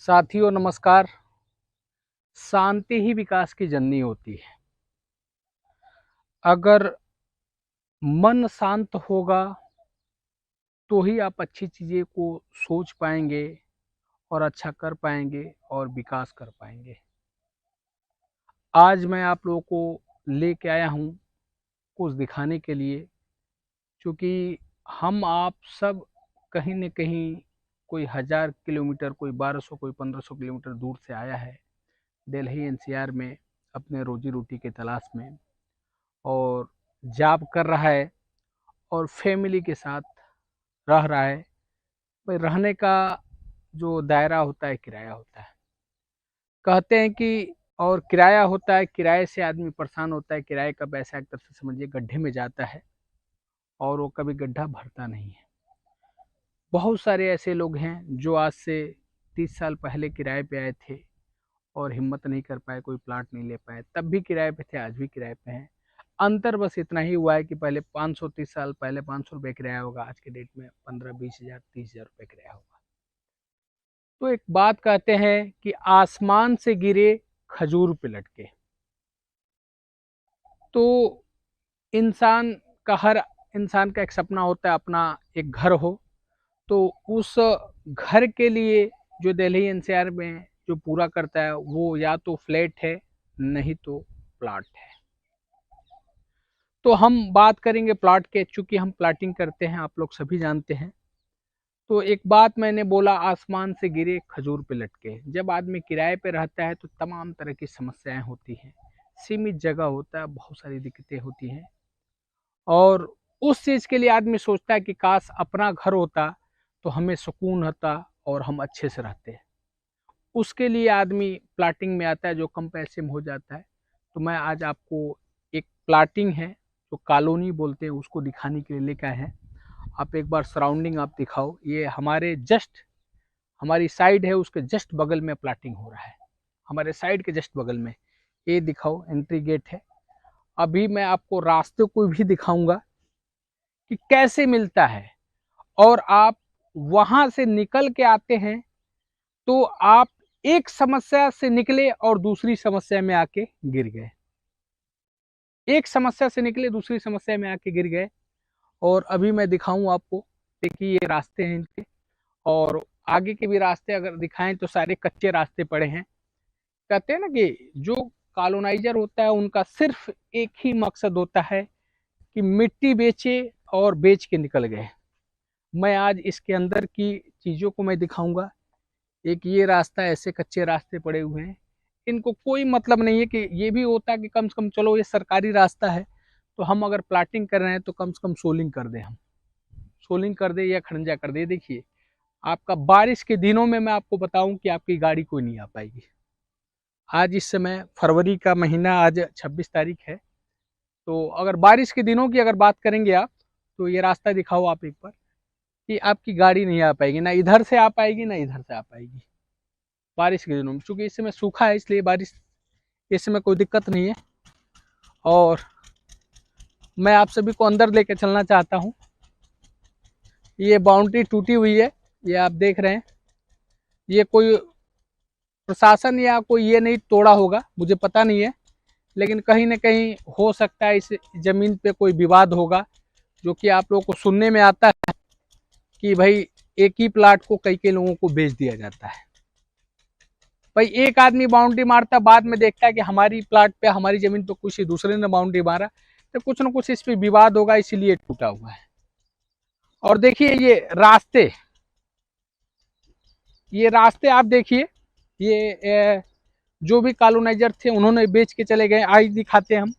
साथियों नमस्कार। शांति ही विकास की जननी होती है। अगर मन शांत होगा तो ही आप अच्छी चीज़ें को सोच पाएंगे और अच्छा कर पाएंगे और विकास कर पाएंगे। आज मैं आप लोगों को लेके आया हूँ कुछ दिखाने के लिए, क्योंकि हम आप सब कहीं न कहीं कोई 1000 किलोमीटर, कोई 1200, कोई 1500 किलोमीटर दूर से आया है दिल्ली एनसीआर में अपने रोजी रोटी के तलाश में, और जॉब कर रहा है और फैमिली के साथ रह रहा है। भाई रहने का जो दायरा होता है किराया होता है, कहते हैं कि, और किराया होता है, किराए से आदमी परेशान होता है। किराए का पैसा एक तरह से समझिए गड्ढे में जाता है और वो कभी गड्ढा भरता नहीं है। बहुत सारे ऐसे लोग हैं जो आज से 30 साल पहले किराए पे आए थे और हिम्मत नहीं कर पाए, कोई प्लाट नहीं ले पाए, तब भी किराए पे थे, आज भी किराए पे हैं। अंतर बस इतना ही हुआ है कि पहले 530 साल पहले 500 रुपये किराया होगा, आज के डेट में 15-20 हज़ार 30 हज़ार रुपये किराया होगा। तो एक बात कहते हैं कि आसमान से गिरे खजूर पे लटके। तो इंसान हर इंसान का एक सपना होता है अपना एक घर हो। तो उस घर के लिए जो दिल्ली एनसीआर में जो पूरा करता है वो या तो फ्लैट है, नहीं तो प्लाट है। तो हम बात करेंगे प्लाट के, चूंकि हम प्लाटिंग करते हैं, आप लोग सभी जानते हैं। तो एक बात मैंने बोला, आसमान से गिरे खजूर पे लटके। जब आदमी किराए पे रहता है तो तमाम तरह की समस्याएं होती हैं, सीमित जगह होता है, बहुत सारी दिक्कतें होती हैं, और उस चीज़ के लिए आदमी सोचता है कि काश अपना घर होता तो हमें सुकून होता और हम अच्छे से रहते। उसके लिए आदमी प्लाटिंग में आता है, जो कम पैसे में हो जाता है। तो मैं आज आपको एक प्लाटिंग है जो कॉलोनी बोलते हैं उसको दिखाने के लिए लेकर आए हैं। आप एक बार सराउंडिंग आप दिखाओ। ये हमारे जस्ट, हमारी साइड है, उसके जस्ट बगल में प्लाटिंग हो रहा है, हमारे साइड के जस्ट बगल में। ये दिखाओ, एंट्री गेट है। अभी मैं आपको रास्ते को भी दिखाऊंगा कि कैसे मिलता है, और आप वहां से निकल के आते हैं तो आप एक समस्या से निकले और दूसरी समस्या में आके गिर गए, एक समस्या से निकले दूसरी समस्या में आके गिर गए। और अभी मैं दिखाऊं आपको, देखिए ये रास्ते हैं इनके, और आगे के भी रास्ते अगर दिखाएं तो सारे कच्चे रास्ते पड़े हैं। कहते हैं ना कि जो कॉलोनाइजर होता है उनका सिर्फ एक ही मकसद होता है कि मिट्टी बेचे और बेच के निकल गए। मैं आज इसके अंदर की चीज़ों को मैं दिखाऊंगा। एक ये रास्ता, ऐसे कच्चे रास्ते पड़े हुए हैं, इनको कोई मतलब नहीं है। कि ये भी होता है कि कम से कम चलो ये सरकारी रास्ता है तो हम अगर प्लाटिंग कर रहे हैं तो कम से कम सोलिंग कर दें, हम सोलिंग कर दे या खड़ंजा कर दे। देखिए आपका बारिश के दिनों में मैं आपको बताऊं कि आपकी गाड़ी कोई नहीं आ पाएगी। आज इस समय फरवरी का महीना, आज 26 तारीख है। तो अगर बारिश के दिनों की अगर बात करेंगे आप, तो ये रास्ता दिखाओ आप एक बार, कि आपकी गाड़ी नहीं आ पाएगी, ना इधर से आ पाएगी ना इधर से आ पाएगी बारिश के दिनों में। चूंकि इस समय सूखा है इसलिए बारिश इस समय कोई दिक्कत नहीं है। और मैं आप सभी को अंदर लेके चलना चाहता हूँ। ये बाउंड्री टूटी हुई है, ये आप देख रहे हैं। ये कोई प्रशासन या कोई ये नहीं तोड़ा होगा, मुझे पता नहीं है, लेकिन कहीं ना कहीं हो सकता है इस जमीन पे कोई विवाद होगा, जो कि आप लोगों को सुनने में आता है कि भाई एक ही प्लाट को कई कई लोगों को बेच दिया जाता है। भाई एक आदमी बाउंड्री मारता, बाद में देखता है कि हमारी प्लाट पे, हमारी जमीन पे कुछ दूसरे ने बाउंड्री मारा, तो कुछ ना कुछ इस पे विवाद होगा, इसीलिए टूटा हुआ है। और देखिए ये रास्ते आप देखिए, ये जो भी कॉलोनाइजर थे उन्होंने बेच के चले गए। आज दिखाते हैं हम,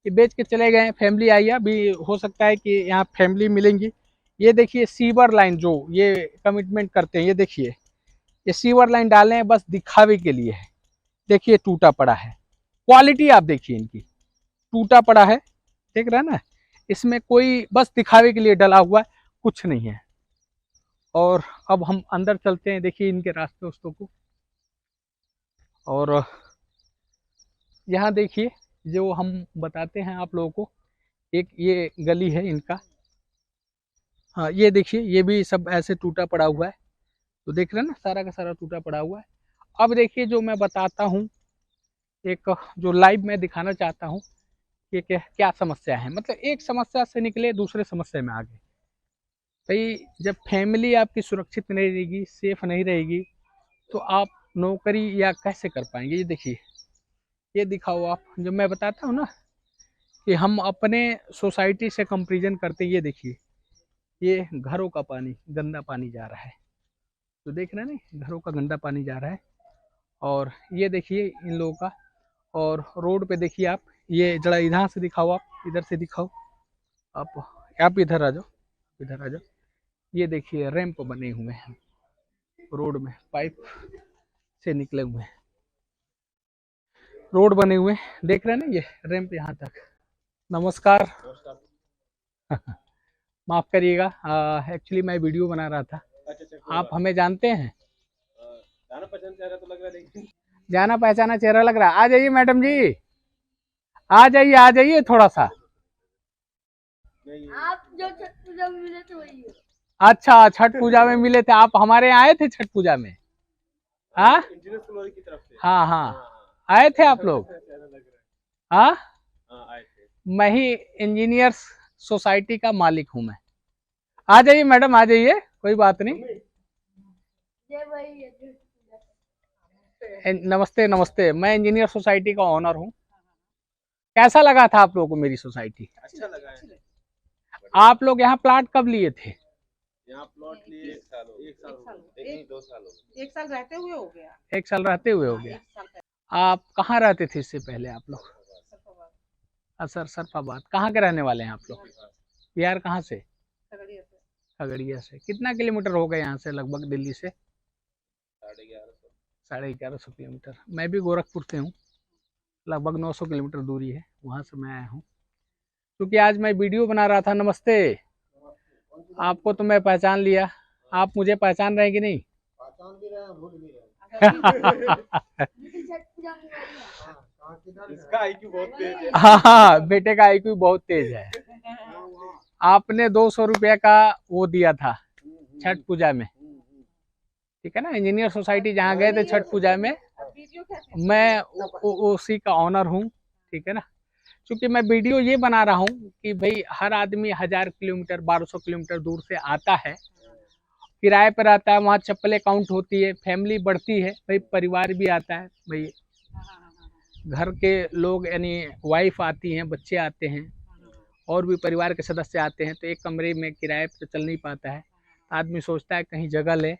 ये बेच के चले गए। फैमिली आई है, अभी हो सकता है कि यहाँ फैमिली मिलेंगी। ये देखिए सीवर लाइन जो ये कमिटमेंट करते हैं, ये देखिए ये सीवर लाइन डाले हैं, बस दिखावे के लिए है। देखिए टूटा पड़ा है, क्वालिटी आप देखिए इनकी, टूटा पड़ा है, देख रहे हैं ना। इसमें कोई बस दिखावे के लिए डला हुआ है, कुछ नहीं है। और अब हम अंदर चलते हैं, देखिए इनके रास्ते उस्तों को। और यहाँ देखिए जो हम बताते हैं आप लोगों को, एक ये गली है इनका। हाँ ये देखिए, ये भी सब ऐसे टूटा पड़ा हुआ है। तो देख रहे हैं ना, सारा का सारा टूटा पड़ा हुआ है। अब देखिए जो मैं बताता हूँ, एक जो लाइव मैं दिखाना चाहता हूँ कि क्या समस्या है। मतलब एक समस्या से निकले दूसरे समस्या में आ गए। भाई जब फैमिली आपकी सुरक्षित नहीं रहेगी, सेफ नहीं रहेगी, तो आप नौकरी या कैसे कर पाएंगे। ये देखिए, ये दिखाओ आप, जो मैं बताता हूँ ना कि हम अपने सोसाइटी से कंपेरिजन करते, ये देखिए, ये घरों का पानी, गंदा पानी जा रहा है। तो देख रहे हैं ना, घरों का गंदा पानी जा रहा है। और ये देखिए इन लोगों का, और रोड पे देखिए आप, ये जरा इधर से दिखाओ, आप इधर से दिखाओ, आप इधर आ जाओ, इधर आ जाओ। ये देखिए रैंप बने हुए हैं रोड में, पाइप से निकले हुए हैं, रोड बने हुए हैं, देख रहे हैं ना, ये रैंप यहाँ तक। नमस्कार। माफ करिएगा, एक्चुअली मैं वीडियो बना रहा था। आप हमें जानते हैं? जाना पहचाना चेहरा तो लग रहा है, जाना पहचाना चेहरा लग रहा है। आ जाइए मैडम जी, आ जाइए थोड़ा सा। आप जो छठ पूजा में मिले थे वही है। अच्छा, छठ पूजा में मिले थे आप, हमारे यहाँ आए थे छठ पूजा में? हाँ हाँ हाँ, आए थे आप लोग? हाँ, मैं ही इंजीनियर्स सोसाइटी का मालिक हूँ मैं। आ जाइए मैडम, आ जाइए, कोई बात नहीं। नमस्ते नमस्ते, मैं इंजीनियर सोसाइटी का ओनर हूँ। कैसा लगा था आप लोगों को मेरी सोसाइटी? अच्छा लगा है। आप लोग यहाँ प्लाट कब लिए थे? यहाँ प्लॉट लिए 1 साल नहीं 2 साल हो गए। 1 साल रहते हुए हो गया। 1 साल रहते हुए हो गया। आप कहाँ रहते थे इससे पहले आप लोग? असर सरफाबाद। कहाँ के रहने वाले हैं आप लोग? बिहार कहाँ से? खगड़िया से। कितना किलोमीटर होगा यहाँ से लगभग दिल्ली से? 1150 किलोमीटर। मैं भी गोरखपुर से हूँ, लगभग 900 किलोमीटर दूरी है, वहाँ से मैं आया हूँ। क्योंकि आज मैं वीडियो बना रहा था। नमस्ते, आपको तो मैं पहचान लिया, आप मुझे पहचान रहे कि नहीं? पहचान भी रहे, भूल भी रहे। इसका आईक्यू बहुत तेज है। हाँ, बेटे का आईक्यू बहुत तेज है। आपने 200 रुपया का वो दिया था छठ पूजा में, ठीक है ना? इंजीनियर सोसाइटी जहाँ गए थे छठ पूजा में, मैं उसी का ऑनर हूँ, ठीक है ना? क्योंकि मैं वीडियो ये बना रहा हूँ कि भाई हर आदमी 1000 किलोमीटर 1200 किलोमीटर दूर से आता है, किराए पर आता है, वहाँ चप्पलें काउंट होती है, फैमिली बढ़ती है, भाई परिवार भी आता है, भाई घर के लोग यानी वाइफ आती हैं, बच्चे आते हैं, और भी परिवार के सदस्य आते हैं, तो एक कमरे में किराए पर चल नहीं पाता है, आदमी सोचता है कहीं जगह ले।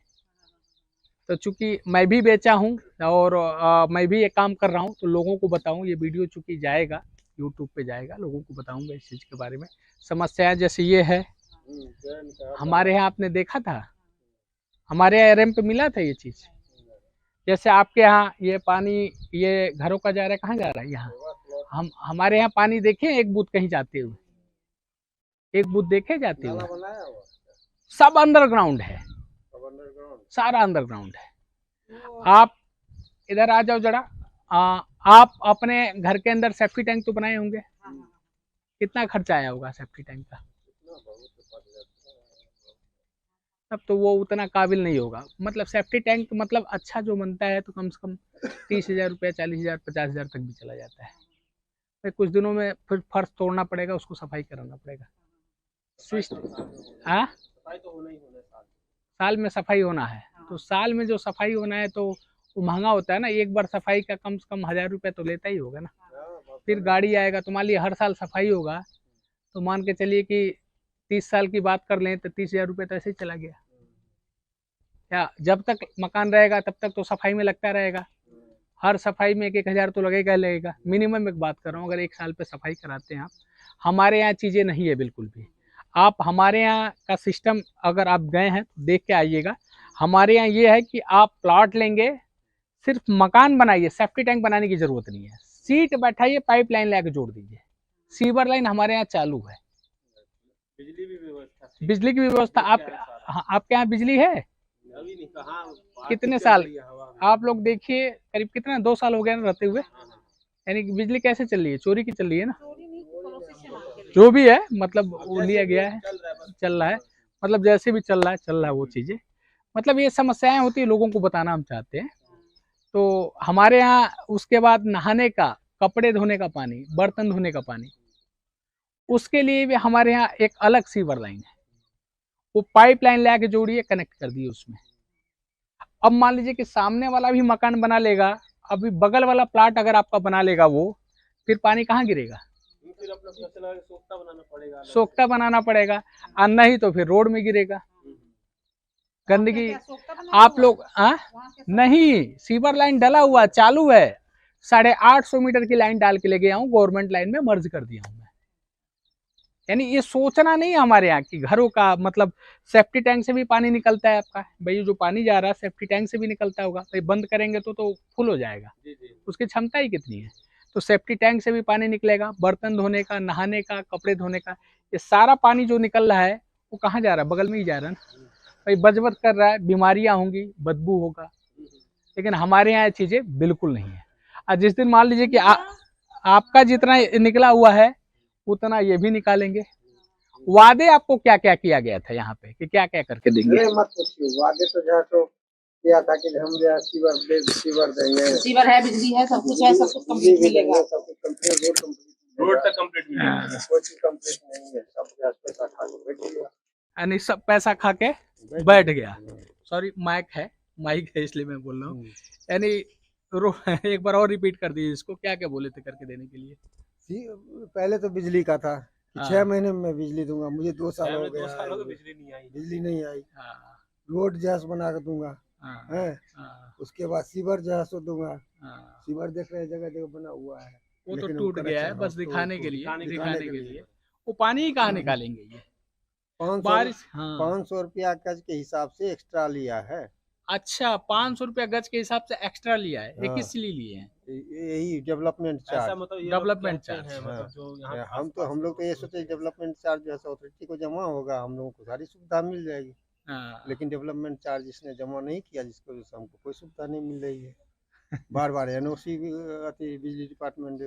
तो चूंकि मैं भी बेचा हूँ और मैं भी ये काम कर रहा हूँ, तो लोगों को बताऊँ, ये वीडियो चूंकि जाएगा यूट्यूब पे जाएगा, लोगों को बताऊंगा इस चीज़ के बारे में। समस्या जैसे ये है, हमारे यहाँ आपने देखा था, हमारे यहाँ रैंप मिला था ये चीज़। जैसे आपके यहाँ ये पानी ये घरों का जा रहा है, कहाँ जा रहा है? यहाँ हमारे यहाँ पानी देखे एक बूथ कहीं जाते हुए, एक बूथ देखे जाते हुए? सब अंडरग्राउंड है, सारा अंडरग्राउंड है। आप इधर आ जाओ जरा। आप अपने घर के अंदर सेफ्टी टैंक तो बनाए होंगे? कितना खर्चा आया होगा सेफ्टी टैंक का? तब तो वो उतना काबिल नहीं होगा। मतलब सेफ्टी टैंक मतलब अच्छा जो बनता है तो कम से कम 30,000 रुपया, 40,000, 50,000 तक भी चला जाता है। फिर कुछ दिनों में फिर फर्श तोड़ना पड़ेगा, उसको सफाई कराना पड़ेगा। स्विच हाँ, साल में सफाई होना है, तो साल में जो सफाई होना है तो वो महंगा होता है ना। एक बार सफाई का कम से कम 1000 रुपया तो लेता ही होगा ना। फिर गाड़ी आएगा, तो मान लिया हर साल सफाई होगा, तो मान के चलिए कि 30 साल की बात कर लें तो 30,000 रुपये तो ऐसे ही चला गया। या जब तक मकान रहेगा तब तक तो सफाई में लगता रहेगा, हर सफाई में 1,000 तो लगेगा लगेगा मिनिमम। एक बात कर रहा हूँ, अगर 1 साल पे सफाई कराते हैं आप, हमारे यहाँ चीज़ें नहीं है बिल्कुल भी। आप हमारे यहाँ का सिस्टम अगर आप गए हैं तो देख के आइएगा। हमारे यहाँ ये है कि आप प्लॉट लेंगे, सिर्फ मकान बनाइए, सेफ्टी टैंक बनाने की जरूरत नहीं है, सीट बैठाइए, पाइप लाइन ला के जोड़ दीजिए, सीवर लाइन हमारे यहाँ चालू है। बिजली की व्यवस्था आपके यहाँ बिजली है? कितने साल आप लोग देखिए, करीब कितना 2 साल हो गया ना रहते हुए, यानी कि बिजली कैसे चल रही है? चोरी की चल रही है ना? जो भी है, मतलब वो लिया गया है, चल रहा है, मतलब जैसे भी चल रहा है वो चीजें। मतलब ये समस्याएं होती है, लोगों को बताना हम चाहते हैं। तो हमारे यहाँ उसके बाद नहाने का, कपड़े धोने का पानी, बर्तन धोने का पानी, उसके लिए भी हमारे यहाँ एक अलग सीवर लाइन है। वो पाइप लाइन ला के जोड़िए, कनेक्ट कर दिए उसमें। अब मान लीजिए कि सामने वाला भी मकान बना लेगा, अभी बगल वाला प्लाट अगर आपका बना लेगा वो, फिर पानी कहाँ गिरेगा? फिर अपना सोख्ता बनाना पड़ेगा, सोख्ता बनाना पड़ेगा, और नहीं तो फिर रोड में गिरेगा गंदगी। आप लोग नहीं, सीवर लाइन डला हुआ चालू है, 850 मीटर की लाइन डाल के ले गया हूँ, गवर्नमेंट लाइन में मर्ज कर दिया हूँ मैं। यानी ये सोचना नहीं है हमारे यहाँ की घरों का, मतलब सेफ्टी टैंक से भी पानी निकलता है आपका, भाई जो पानी जा रहा है सेफ्टी टैंक से भी निकलता होगा, भाई बंद करेंगे तो फुल हो जाएगा, उसकी क्षमता ही कितनी है। तो सेफ्टी टैंक से भी पानी निकलेगा, बर्तन धोने का, नहाने का, कपड़े धोने का, ये सारा पानी जो निकल रहा है वो कहाँ जा रहा है? बगल में ही जा रहा है ना भाई, बजबत कर रहा है, बीमारियां होंगी, बदबू होगा। लेकिन हमारे यहाँ ये चीजें बिल्कुल नहीं है। और जिस दिन मान लीजिए कि आपका जितना निकला हुआ है उतना ये भी निकालेंगे। वादे आपको क्या क्या किया गया था यहाँ पे कि क्या क्या करके देंगे? मत पूछिए, वादे तो जो है तो किया था कि हम जो है सीवर देंगे, सीवर है, बिजली है, सब कुछ है, सब कुछ कंप्लीट मिलेगा, सब कुछ कंप्लीट, रोड तक कंप्लीट मिलेगा, कोई चीज कंप्लीट नहीं है, सब जो है पैसा खा के बैठ गया। यानी सब पैसा खा के बैठ गया। सॉरी, माइक है इसलिए मैं बोल रहा हूँ। यानी एक बार और रिपीट कर दीजिए इसको, क्या क्या बोले थे करके देने के लिए? पहले तो बिजली का था कि 6 महीने में बिजली दूंगा, मुझे 2 साल हो गया, 2 सालों से बिजली नहीं आई। रोड जैस बना कर दूंगा है, उसके बाद सीवर जैस दूंगा, सीवर देख रहे जगह जगह बना हुआ है, वो तो टूट गया है, बस दिखाने के लिए। वो पानी ही कहाँ निकालेंगे ये? 500 रुपया गज के हिसाब से एक्स्ट्रा लिया है। अच्छा, 500 रुपया गज के हिसाब से एक्स्ट्रा लिया है। ये किस लिए लिए हैं? यही डेवलपमेंट चार्ज, डेवलपमेंट चार्ज। हम लोग तो ये सोचे डेवलपमेंट चार्ज जो है अथॉरिटी को जमा होगा, हम लोगों को सारी सुविधा मिल जाएगी। लेकिन डेवलपमेंट चार्ज इसने जमा नहीं किया, जिसकी वजह से हमको कोई सुविधा नहीं मिल रही है। बार बार एनओसी बिजली डिपार्टमेंट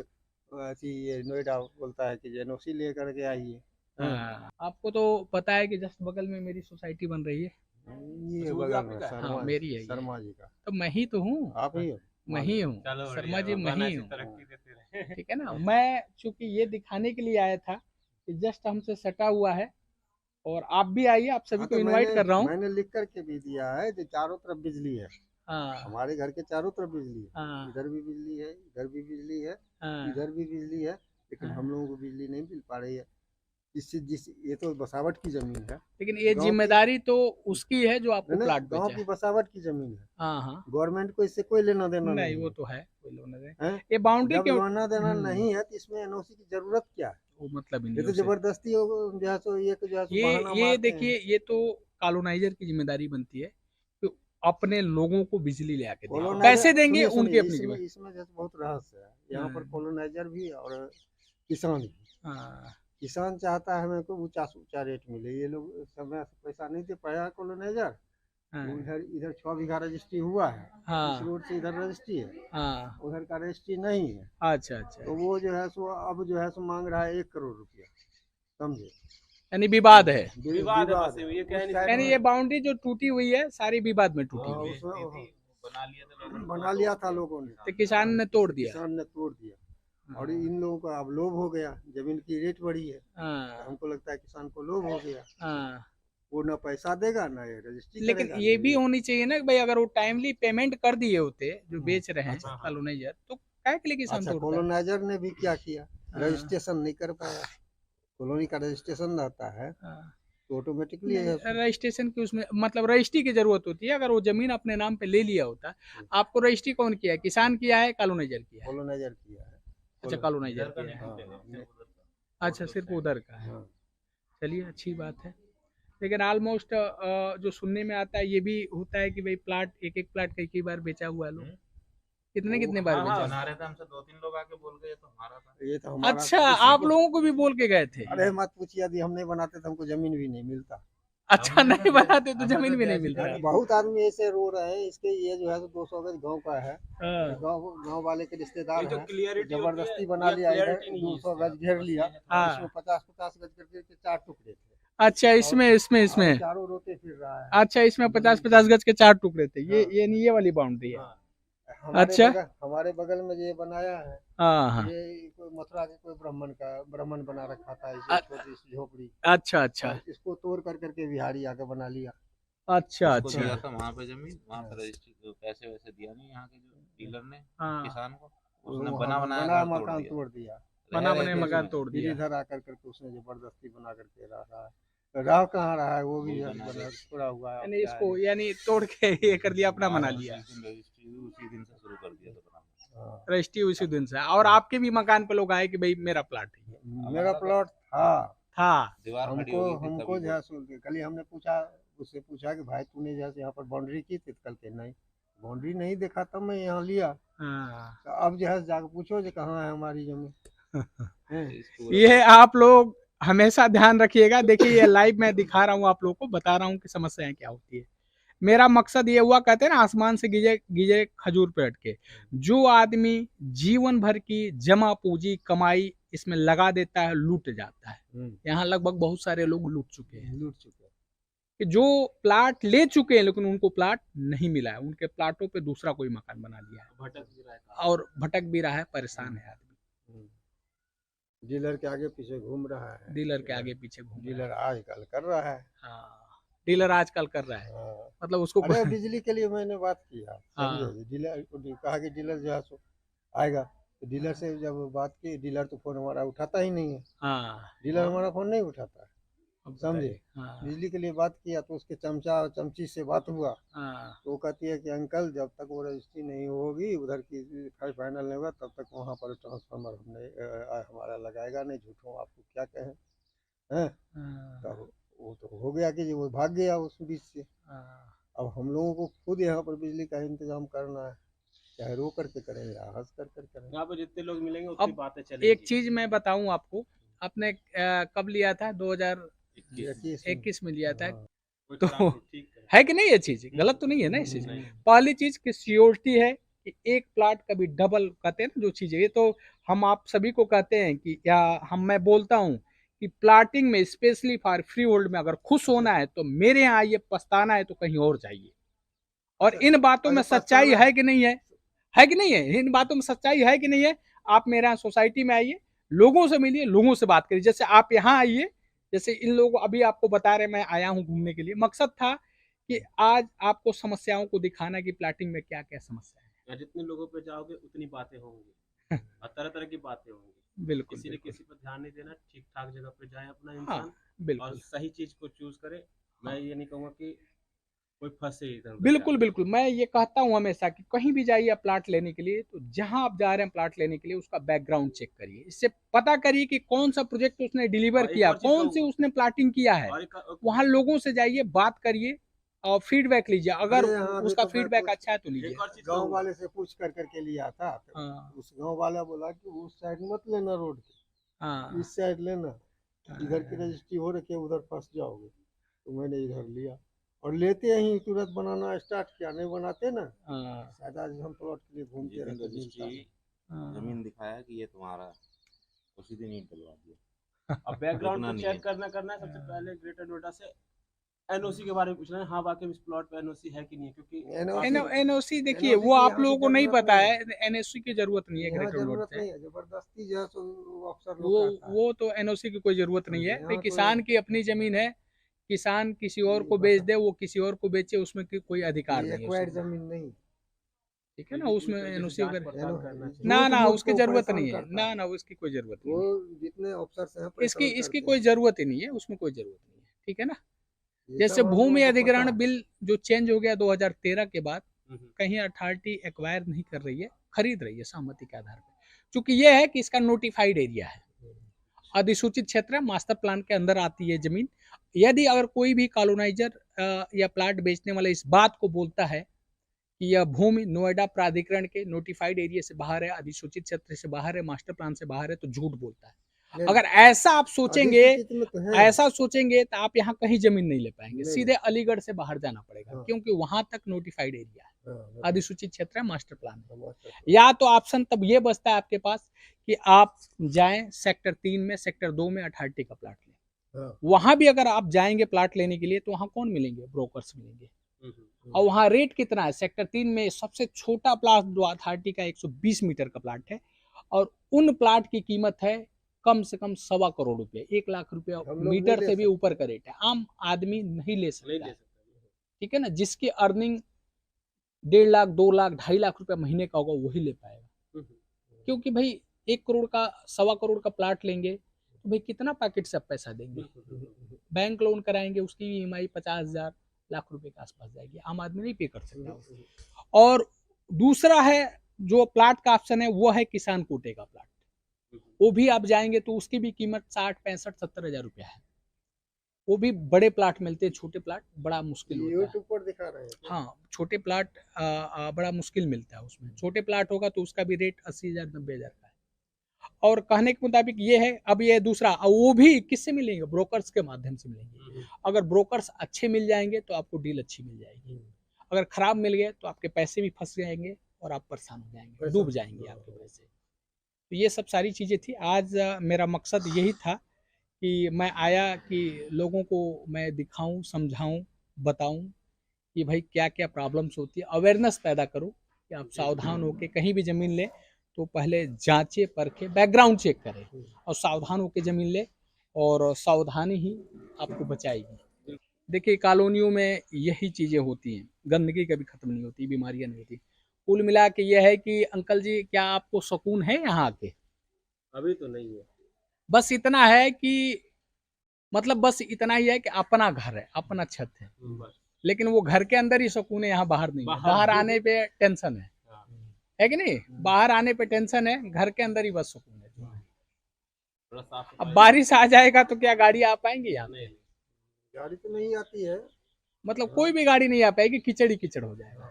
नोएडा बोलता है कि एनओसी लेकर के आइए। आपको तो पता है कि जस्ट बगल में मेरी सोसाइटी बन रही है, ये बगल में हाँ, मेरी है शर्मा जी का, तो मैं ही तो हूँ, आप ही हो, मैं ही हूँ, शर्मा जी मैं ही हूँ, ठीक है ना। मैं चूंकि ये दिखाने के लिए आया था कि जस्ट हमसे सटा हुआ है, और आप भी आइए, आप सभी को इनवाइट कर रहा हूँ। मैंने लिख करके भी दिया है कि चारों तरफ बिजली है, हमारे घर के चारों तरफ बिजली है, इधर भी बिजली है, इधर भी बिजली है, इधर भी बिजली है, लेकिन हम लोगों को बिजली नहीं मिल पा रही है। ये तो बसावट की जमीन है, लेकिन ये जिम्मेदारी तो उसकी है जो आपको प्लाट बेचा है। गांव की बसावट की जमीन है, हाँ, गवर्नमेंट को इससे कोई लेना देना नहीं, वो तो है, कोई लेना देना। ये बाउंड्री क्यों लेना देना नहीं है, तो इसमें एनओसी की जरूरत क्या है? वो मतलब ये तो जबरदस्ती जो है ये देखिए, ये तो कॉलोनाइजर की जिम्मेदारी बनती है कि अपने लोगों को बिजली ले आके दें। कैसे देंगे उनकी अपनी जिम्मेदारी। इसमें जैसे बहुत रहस्य है, यहाँ पर कॉलोनाइजर भी और किसान भी। किसान चाहता है हमें को ऊंचा रेट मिले, ये लोग समय से पैसा नहीं दे पाया कॉलोनाइजर, इधर 6 बीघा रजिस्ट्री हुआ है, इस रोड से इधर रजिस्ट्री है, उधर का रजिस्ट्री नहीं है। अच्छा, तो वो जो है सो अब जो है सो मांग रहा है 1 करोड़ रुपया, समझे? यानी विवाद है, यानी ये बाउंड्री जो टूटी हुई है सारी विवाद में टूटी हुई है, बना लिया था लोगों ने, तो किसान ने तोड़ दिया। और इन लोगों को अब लोभ हो गया, जमीन की रेट बढ़ी है, हमको लगता है किसान को लोभ हो गया, वो ना पैसा देगा ना ये रजिस्ट्री। लेकिन ये भी होनी चाहिए ना कि भाई अगर वो टाइमली पेमेंट कर दिए होते जो बेच रहे हैं कॉलोनाइजर, तो क्या के लिए किसान तोड़ता है? कॉलोनाइजर ने भी क्या किया, रजिस्ट्रेशन नहीं कर पाया, कॉलोनी का रजिस्ट्रेशन रहता है तो ऑटोमेटिकली रजिस्ट्रेशन की उसमें मतलब रजिस्ट्री की जरूरत होती है। अगर वो जमीन अपने नाम पे ले लिया होता, आपको रजिस्ट्री कौन किया है? किसान किया है, कॉलोनाइजर किया है? कॉलोनाइजर किया है। अच्छा, कॉलोनाइजर किया है, अच्छा, सिर्फ उधर का है। चलिए, अच्छी बात है। लेकिन ऑलमोस्ट जो सुनने में आता है ये भी होता है कि भाई प्लाट एक प्लाट कई बार बेचा हुआ है, लोग कितने बार बेचा? हमसे 2-3 लोग आके बोल गए तो हमारा था, ये तो हमारा। अच्छा, आप लोगों को भी बोल के गए थे? अरे मत पूछिए, यदि हम नहीं बनाते तो हमको जमीन भी नहीं मिलता। अच्छा, नहीं बनाते तो जमीन भी नहीं मिलता। बहुत आदमी ऐसे रो रहे हैं, इसके ये जो है 200 गज गाँव का है, गाँव वाले के रिश्तेदार हैं, जबरदस्ती बना लिया, इधर 200 गज घेर लिया, इसमें 50-50 गज करके 4 टुकड़े थे। अच्छा, इसमें चारों रोते फिर रहा है। अच्छा, इसमें 50-50 गज के 4 टुकड़े थे। ये नहीं, ये वाली बाउंड्री है। अच्छा। हमारे बगल में ये बनाया है, हाँ। ये कोई मथुरा के कोई ब्राह्मण बना रखा था, इसे छोटी सी झोपड़ी। अच्छा। इसको तोड़ करके बिहारी आके बना लिया। अच्छा। दिया था वहाँ पे जमीन, वहाँ पे रजिस्ट्री पैसे वैसे दिया नहीं यहाँ के जो डीलर ने किसान को, उसने बना मकान तोड़ दिया। बना मकान तोड़ दिया। इधर आकर करके उसने जबरदस्ती बना करके रहा है। राह कहाँ रहा है, वो भी पूरा हुआ है। यानी इसको तोड़ के ये कर लिया, अपना बना लिया। रजिस्ट्री उसी दिन से शुरू कर दिया था, रजिस्ट्री उसी दिन से। और आपके भी मकान पे लोग आए कि भाई मेरा प्लाट है? मेरा प्लॉट था। दीवार हमको कल हमने उससे पूछा कि भाई तूने जैसे यहाँ पर बाउंड्री की थी, कल के नहीं बाउंड्री नहीं देखा तब मैं यहाँ लिया। तो अब जो है जाकर पूछो जो कहाँ है हमारी जमीन। ये आप लोग हमेशा ध्यान रखिएगा। देखिए, ये लाइव मैं दिखा रहा हूँ आप लोगों को, बता रहा हूँ कि समस्याएं क्या होती है। मेरा मकसद ये हुआ, कहते हैं ना आसमान से गिजे खजूर पे अटके। जो आदमी जीवन भर की जमा पूंजी कमाई इसमें लगा देता है, लूट जाता है। यहाँ लगभग बहुत सारे लोग लूट चुके हैं कि जो प्लाट ले चुके हैं लेकिन उनको प्लाट नहीं मिला है, उनके प्लाटों पे दूसरा कोई मकान बना दिया है और भटक भी रहा है, परेशान है आदमी। डीलर के आगे पीछे घूम रहा है। डीलर आजकल कर रहा है। डीलर आजकल कर रहा है। मतलब उसको अरे बिजली के लिए मैंने बात किया, डीलर को कहा कि डीलर जो है आएगा, तो डीलर से जब बात की, डीलर तो फोन हमारा उठाता ही नहीं है। डीलर हमारा फोन नहीं उठाता, समझे। बिजली के लिए बात किया तो उसके चमचा और चमची से बात हुआ, तो वो कहती है कि अंकल जब तक वो रजिस्ट्री नहीं होगी, उधर की फाइनल नहीं होगा, तब तक वहाँ पर ट्रांसफार्मर हमारा लगाएगा नहीं। झूठों आपको क्या कहें, हैं। तो वो तो हो गया कि वो भाग गया उस बीच से। अब हम लोगों को खुद यहाँ पर बिजली का इंतजाम करना है, चाहे रो करके करें या हंस कर करें। यहाँ पे जितने लोग मिलेंगे उतनी बातें चलेंगी। एक चीज मैं बताऊं आपको, आपने कब लिया था? 2021 में लिया था। तो है कि नहीं, ये चीज गलत तो नहीं है ना। इस चीज पहली चीज की सियोरिटी है कि एक प्लाट कभी डबल, कहते हैं ना जो चीज है, ये तो हम आप सभी को कहते हैं कि, या मैं बोलता हूँ कि प्लाटिंग में स्पेशली फॉर फ्री होल्ड में अगर खुश होना है तो मेरे यहाँ ये पछताना है तो कहीं और जाइए। और इन बातों में सच्चाई है कि नहीं है, इन बातों में सच्चाई है कि नहीं है। आप मेरे यहाँ सोसाइटी में आइए, लोगों से मिलिए, लोगों से बात करिए। जैसे आप यहाँ आइए, जैसे इन लोगों अभी आपको बता रहे, मैं आया हूँ घूमने के लिए। मकसद था कि आज आपको समस्याओं को दिखाना कि प्लाटिंग में क्या क्या समस्या है। जितने लोगों पे जाओगे उतनी बातें होंगी और तरह तरह की बातें होंगी। बिल्कुल, किसी पर ध्यान नहीं देना, ठीक ठाक जगह पे जाए अपना इंसान, और सही चीज को चूज करे। मैं ये नहीं कहूँगा कि कोई फंसे इधर। बिल्कुल मैं ये कहता हूँ हमेशा कि कहीं भी जाइए प्लाट लेने के लिए, तो जहां आप जा रहे हैं प्लाट लेने के लिए, उसका बैकग्राउंड चेक करिए। इससे पता करिए कि कौन सा प्रोजेक्ट उसने डिलीवर किया, कौन सी उसने प्लाटिंग किया है। वहां लोगों से जाइए, बात करिए और फीडबैक लीजिए। अगर उसका फीडबैक अच्छा है तो लीजिए। गांव वाले से पूछ करके लिया था, उस गांव वाला बोला कि उस साइड मत लेना रोड के, इस साइड लेना, इधर की रजिस्ट्री हो रखी है, उधर फंस जाओगे। तो मैंने इधर लिया और लेते ही तुरंत बनाना स्टार्ट किया। नहीं बनाते ना, शायद आज हम प्लॉट के लिए घूमते रहते, जमीन दिखाया कि ये तुम्हारा, उसी दिन ईंट डलवा दिया। अब बैकग्राउंड को चेक करना है। सबसे पहले ग्रेटर नोएडा से एनओसी के बारे में पूछना है। हाँ वाकई इस प्लॉट पे एनओसी है कि नहीं है, क्योंकि एनओसी देखिए वो आप लोगों को नहीं पता है। एनओसी की जरूरत नहीं है ग्रेटर नोएडा से, जबरदस्ती जो अफसर वो तो एनओसी की कोई जरूरत नहीं है भाई। किसान की अपनी जमीन है, किसान किसी और को बेच दे, वो किसी और को बेचे, उसमें कोई अधिकार नहीं है। जमीन नहीं, ठीक है ना, उसमें एनओसी वगैरह ना उसकी जरूरत नहीं है, ना उसकी कोई जरूरत नहीं है। जितने अफसर हैं इसकी कोई जरूरत ही नहीं है, उसमें कोई जरूरत नहीं है। ठीक है ना। जैसे भूमि अधिग्रहण बिल जो चेंज हो गया 2013 के बाद, कहीं अथॉरिटी एक्वायर नहीं कर रही है, खरीद रही है सहमति के आधार पर। क्योंकि ये है कि इसका नोटिफाइड एरिया है, अधिसूचित क्षेत्र है, मास्टर प्लान के अंदर आती है जमीन। यदि अगर कोई भी कॉलोनाइजर या प्लाट बेचने वाला इस बात को बोलता है कि यह भूमि नोएडा प्राधिकरण के नोटिफाइड एरिया से बाहर है, अधिसूचित क्षेत्र से बाहर है, मास्टर प्लान से बाहर है, तो झूठ बोलता है। अगर ऐसा आप सोचेंगे, तो आप यहाँ कहीं जमीन नहीं ले पाएंगे, सीधे अलीगढ़ से बाहर जाना पड़ेगा, क्योंकि वहां तक नोटिफाइड एरिया है, अधिसूचित क्षेत्र है, मास्टर प्लान है। या तो ऑप्शन तब ये बचता है आपके पास कि आप जाएं सेक्टर 3 में, सेक्टर 2 में अथॉरिटी का प्लाट लें, हाँ। वहां भी अगर आप जाएंगे प्लाट लेने के लिए तो वहां कौन मिलेंगे? ब्रोकर्स मिलेंगे। और वहाँ रेट कितना है? सेक्टर 3 में सबसे छोटा प्लाट जो अथॉरिटी का 120 मीटर का प्लाट है और उन प्लाट की कीमत है कम से कम 1.25 करोड़ रुपए, 1 लाख रुपए मीटर से भी ऊपर का रेट है। आम आदमी नहीं ले सकता है, ठीक है ना। जिसकी अर्निंग 1.5 लाख, 2 लाख, 2.5 लाख रुपए महीने का होगा वही ले पाएगा। क्योंकि भाई 1 करोड़ का 1.25 करोड़ का प्लाट लेंगे तो भाई कितना पैकेट से आप पैसा देंगे? बैंक लोन कराएंगे, उसकी EMI 50,000 लाख रुपए के आसपास जाएगी। आम आदमी नहीं पे कर सकता। और दूसरा है जो प्लाट का ऑप्शन है वो है किसान कोटे का प्लाट। वो भी आप जाएंगे तो उसकी भी कीमत 60, 65, 70 हजार रुपया है। वो भी बड़े प्लाट मिलते हैं, छोटे प्लाट बड़ा मुश्किल होता है। यूट्यूब पर दिखा रहे हैं। हाँ, छोटे प्लाट बड़ा मुश्किल मिलता है उसमें। छोटे प्लाट होगा तो उसका भी रेट 80,000, 90,000 का है। और कहने के मुताबिक ये है। अब ये दूसरा, वो भी किससे मिलेंगे? ब्रोकर्स के माध्यम से मिलेंगे। अगर ब्रोकर्स अच्छे मिल जाएंगे तो आपको डील अच्छी मिल जाएगी। अगर खराब मिल गए तो आपके पैसे भी फंस जाएंगे और आप परेशान हो जाएंगे, डूब जाएंगे आपके पैसे। तो ये सब सारी चीज़ें थी। आज मेरा मकसद यही था कि मैं आया कि लोगों को मैं दिखाऊं, समझाऊं, बताऊं कि भाई क्या क्या प्रॉब्लम्स होती है। अवेयरनेस पैदा करूं कि आप सावधान होकर कहीं भी ज़मीन लें तो पहले जांचे परखे, बैकग्राउंड चेक करें और सावधान होकर ज़मीन ले, और सावधानी ही आपको बचाएगी। देखिए कॉलोनियों में यही चीज़ें होती हैं, गंदगी कभी ख़त्म नहीं होती, बीमारियां नहीं होती। कुल मिला के यह है कि अंकल जी क्या आपको सुकून है यहाँ आके? अभी तो नहीं है। बस इतना है कि मतलब बस इतना ही है कि अपना घर है, अपना छत है, लेकिन वो घर के अंदर ही सुकून है, यहाँ बाहर नहीं है। बाहर आने पे टेंशन है कि नहीं? बाहर आने पे टेंशन है, घर के अंदर ही बस सुकून है। अब बारिश आ जाएगा तो क्या गाड़ी आ पाएंगी यहाँ? गाड़ी तो नहीं आती है, मतलब कोई भी गाड़ी नहीं आ पाएगी, कीचड़ ही कीचड़ हो जाएगा।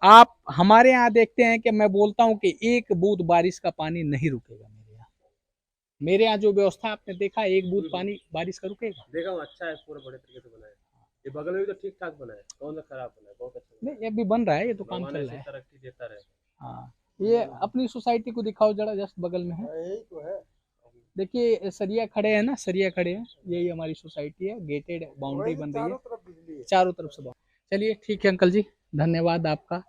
आप हमारे यहाँ देखते हैं कि मैं बोलता हूँ कि एक बूंद बारिश का पानी नहीं रुकेगा मेरे यहाँ जो व्यवस्था आपने देखा, एक बूंद पानी बारिश का रुकेगा? देखा हूँ, अच्छा है, पूरा बड़े तरीके से बनाया है। ये बगल में भी तो ठीक ठाक बना है, कौन सा खराब बना है? बहुत अच्छा नहीं, ये भी बन रहा है, ये तो काम चल रहा है। तरक्की देता रहे। हाँ, ये अपनी सोसाइटी को दिखाओ जरा, जस्ट बगल में है। यही तो है। देखिए सरिया खड़े हैं ना, सरिया खड़े हैं, यही हमारी सोसाइटी है। गेटेड बाउंड्री बन रही है चारों तरफ से। चलिए ठीक है अंकल जी, धन्यवाद आपका।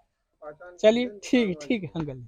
चलिए ठीक है अंकल जी।